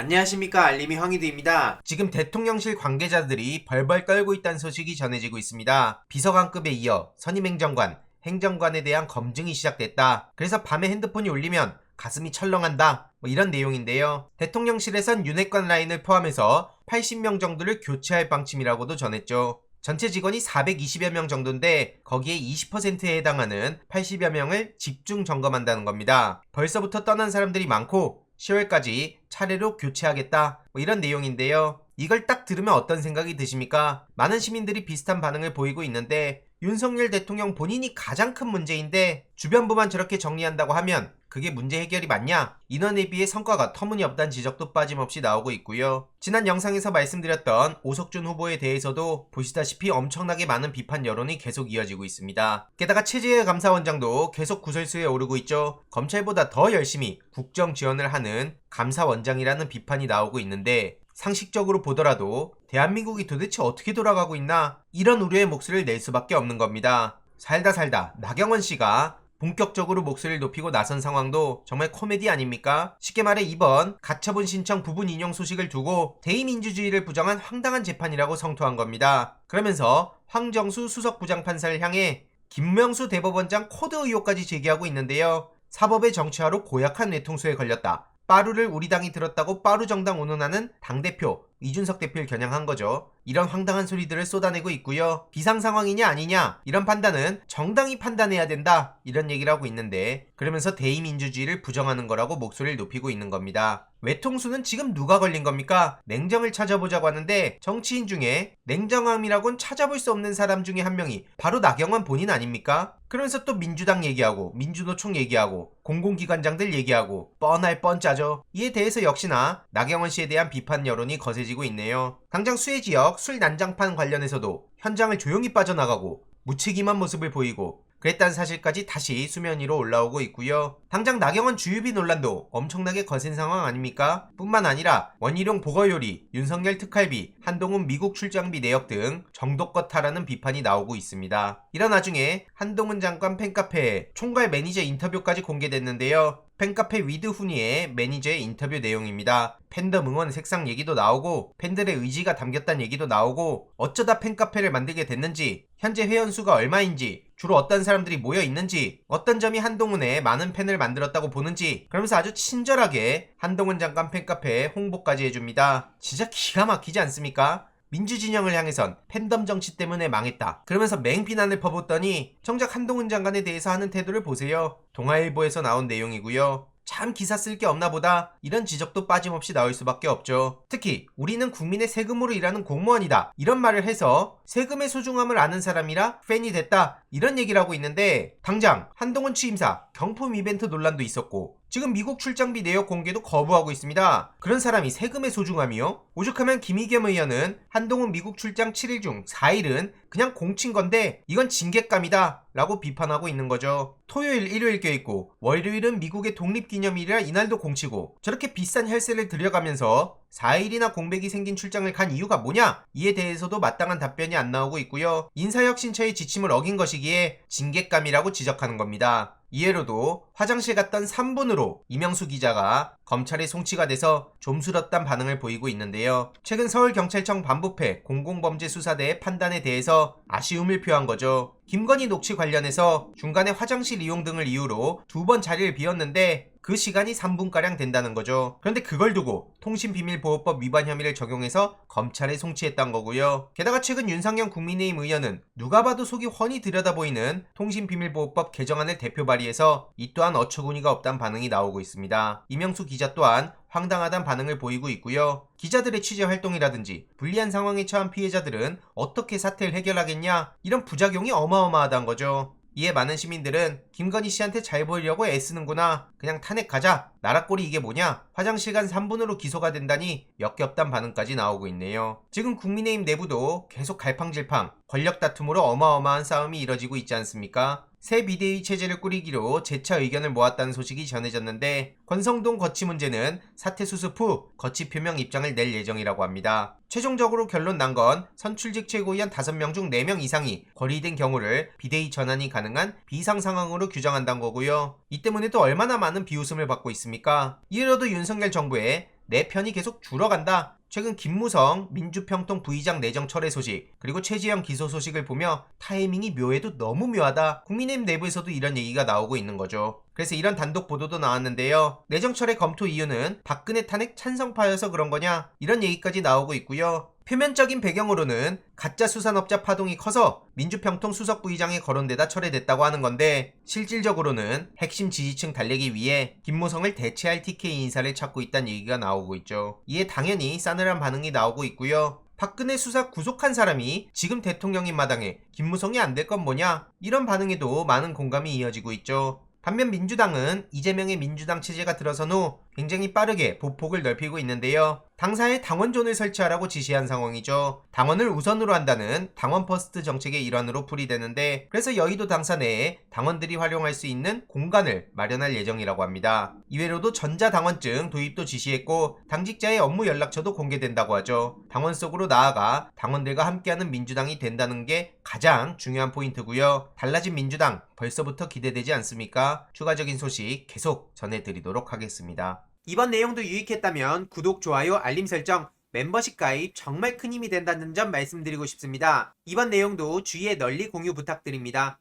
안녕하십니까, 알림이 황희두입니다. 지금 대통령실 관계자들이 벌벌 떨고 있다는 소식이 전해지고 있습니다. 비서관급에 이어 선임행정관, 행정관에 대한 검증이 시작됐다. 그래서 밤에 핸드폰이 울리면 가슴이 철렁한다, 이런 내용인데요. 대통령실에선 윤핵관 라인을 포함해서 80명 정도를 교체할 방침이라고도 전했죠. 전체 직원이 420여 명 정도인데 거기에 20%에 해당하는 80여 명을 집중 점검한다는 겁니다. 벌써부터 떠난 사람들이 많고 10월까지 차례로 교체하겠다, 이런 내용인데요. 이걸 딱 들으면 어떤 생각이 드십니까? 많은 시민들이 비슷한 반응을 보이고 있는데 윤석열 대통령 본인이 가장 큰 문제인데 주변부만 저렇게 정리한다고 하면 그게 문제 해결이 맞냐? 인원에 비해 성과가 터무니없다는 지적도 빠짐없이 나오고 있고요. 지난 영상에서 말씀드렸던 오석준 후보에 대해서도 보시다시피 엄청나게 많은 비판 여론이 계속 이어지고 있습니다. 게다가 최재해 감사원장도 계속 구설수에 오르고 있죠. 검찰보다 더 열심히 국정 지원을 하는 감사원장이라는 비판이 나오고 있는데 상식적으로 보더라도 대한민국이 도대체 어떻게 돌아가고 있나, 이런 우려의 목소리를 낼 수밖에 없는 겁니다. 살다 나경원 씨가 본격적으로 목소리를 높이고 나선 상황도 정말 코미디 아닙니까? 쉽게 말해 이번 가처분 신청 부분 인용 소식을 두고 대의민주주의를 부정한 황당한 재판이라고 성토한 겁니다. 그러면서 황정수 수석부장판사를 향해 김명수 대법원장 코드 의혹까지 제기하고 있는데요. 사법의 정치화로 고약한 외통수에 걸렸다. 빠루를 우리 당이 들었다고 빠루 정당 운운하는 당대표 이준석 대표를 겨냥한 거죠. 이런 황당한 소리들을 쏟아내고 있고요. 비상 상황이냐 아니냐, 이런 판단은 정당이 판단해야 된다, 이런 얘기를 하고 있는데 그러면서 대의민주주의를 부정하는 거라고 목소리를 높이고 있는 겁니다. 외통수는 지금 누가 걸린 겁니까? 냉정을 찾아보자고 하는데 정치인 중에 냉정함이라곤 찾아볼 수 없는 사람 중에 한 명이 바로 나경원 본인 아닙니까? 그러면서 또 민주당 얘기하고 민주노총 얘기하고 공공기관장들 얘기하고 뻔할 뻔짜죠. 이에 대해서 역시나 나경원 씨에 대한 비판 여론이 거세지고 있네요. 당장 수해지역 술 난장판 관련해서도 현장을 조용히 빠져나가고 무책임한 모습을 보이고 그랬다는 사실까지 다시 수면 위로 올라오고 있고요. 당장 나경원 주유비 논란도 엄청나게 거센 상황 아닙니까? 뿐만 아니라 원희룡 보거요리, 윤석열 특활비, 한동훈 미국 출장비 내역 등 정도껏 하라는 비판이 나오고 있습니다. 이런 와중에 한동훈 장관 팬카페에 총괄 매니저 인터뷰까지 공개됐는데요. 팬카페 위드후니의 매니저의 인터뷰 내용입니다. 팬덤 응원 색상 얘기도 나오고 팬들의 의지가 담겼다는 얘기도 나오고 어쩌다 팬카페를 만들게 됐는지, 현재 회원수가 얼마인지, 주로 어떤 사람들이 모여 있는지, 어떤 점이 한동훈의 많은 팬을 만들었다고 보는지, 그러면서 아주 친절하게 한동훈 장관 팬카페에 홍보까지 해줍니다. 진짜 기가 막히지 않습니까? 민주진영을 향해선 팬덤 정치 때문에 망했다, 그러면서 맹비난을 퍼붓더니 정작 한동훈 장관에 대해서 하는 태도를 보세요. 동아일보에서 나온 내용이고요. 참 기사 쓸 게 없나 보다, 이런 지적도 빠짐없이 나올 수밖에 없죠. 특히 우리는 국민의 세금으로 일하는 공무원이다, 이런 말을 해서 세금의 소중함을 아는 사람이라 팬이 됐다, 이런 얘기를 하고 있는데 당장 한동훈 취임사 경품 이벤트 논란도 있었고 지금 미국 출장비 내역 공개도 거부하고 있습니다. 그런 사람이 세금의 소중함이요? 오죽하면 김의겸 의원은 한동훈 미국 출장 7일 중 4일은 그냥 공친 건데 이건 징계감이다 라고 비판하고 있는 거죠. 토요일 일요일 껴있고 월요일은 미국의 독립기념일이라 이날도 공치고 저렇게 비싼 혈세를 들여가면서 4일이나 공백이 생긴 출장을 간 이유가 뭐냐? 이에 대해서도 마땅한 답변이 안 나오고 있고요. 인사혁신처의 지침을 어긴 것이기에 징계감이라고 지적하는 겁니다. 이해로도 화장실 갔던 3분으로 이명수 기자가 검찰에 송치가 돼서 좀스럽단 반응을 보이고 있는데요. 최근 서울경찰청 반부패 공공범죄수사대의 판단에 대해서 아쉬움을 표한 거죠. 김건희 녹취 관련해서 중간에 화장실 이용 등을 이유로 2번 자리를 비웠는데 그 시간이 3분가량 된다는 거죠. 그런데 그걸 두고 통신비밀보호법 위반 혐의를 적용해서 검찰에 송치했던 거고요. 게다가 최근 윤상현 국민의힘 의원은 누가 봐도 속이 훤히 들여다보이는 통신비밀보호법 개정안을 대표 발의해서 이 또한 어처구니가 없다는 반응이 나오고 있습니다. 이명수 기자 또한 황당하다는 반응을 보이고 있고요. 기자들의 취재 활동이라든지 불리한 상황에 처한 피해자들은 어떻게 사태를 해결하겠냐, 이런 부작용이 어마어마하다는 거죠. 이에 많은 시민들은 김건희 씨한테 잘 보이려고 애쓰는구나, 그냥 탄핵하자, 나라꼴이 이게 뭐냐, 화장실 간 3분으로 기소가 된다니 역겹단 반응까지 나오고 있네요. 지금 국민의힘 내부도 계속 갈팡질팡 권력 다툼으로 어마어마한 싸움이 이뤄지고 있지 않습니까? 새 비대위 체제를 꾸리기로 재차 의견을 모았다는 소식이 전해졌는데 권성동 거치 문제는 사태 수습 후 거치 표명 입장을 낼 예정이라고 합니다. 최종적으로 결론 난 건 선출직 최고위원 5명 중 4명 이상이 거리된 경우를 비대위 전환이 가능한 비상 상황으로 규정한다는 거고요. 이 때문에 또 얼마나 많은 비웃음을 받고 있습니까? 이래로도 윤석열 정부의 내 편이 계속 줄어간다. 최근 김무성 민주평통 부의장 내정 철회 소식, 그리고 최지영 기소 소식을 보며 타이밍이 묘해도 너무 묘하다. 국민의힘 내부에서도 이런 얘기가 나오고 있는 거죠. 그래서 이런 단독 보도도 나왔는데요. 내정 철회 검토 이유는 박근혜 탄핵 찬성파여서 그런 거냐? 이런 얘기까지 나오고 있고요. 표면적인 배경으로는 가짜 수산업자 파동이 커서 민주평통 수석 부의장에 거론되다 철회됐다고 하는 건데, 실질적으로는 핵심 지지층 달래기 위해 김무성을 대체할 TK 인사를 찾고 있다는 얘기가 나오고 있죠. 이에 당연히 싸늘한 반응이 나오고 있고요. 박근혜 수사 구속한 사람이 지금 대통령인 마당에 김무성이 안 될 건 뭐냐? 이런 반응에도 많은 공감이 이어지고 있죠. 반면 민주당은 이재명의 민주당 체제가 들어선 후 굉장히 빠르게 보폭을 넓히고 있는데요. 당사에 당원존을 설치하라고 지시한 상황이죠. 당원을 우선으로 한다는 당원 퍼스트 정책의 일환으로 풀이되는데, 그래서 여의도 당사 내에 당원들이 활용할 수 있는 공간을 마련할 예정이라고 합니다. 이외로도 전자당원증 도입도 지시했고 당직자의 업무 연락처도 공개된다고 하죠. 당원 속으로 나아가 당원들과 함께하는 민주당이 된다는 게 가장 중요한 포인트고요. 달라진 민주당 벌써부터 기대되지 않습니까? 추가적인 소식 계속 전해드리도록 하겠습니다. 이번 내용도 유익했다면 구독, 좋아요, 알림 설정, 멤버십 가입 정말 큰 힘이 된다는 점 말씀드리고 싶습니다. 이번 내용도 주위에 널리 공유 부탁드립니다.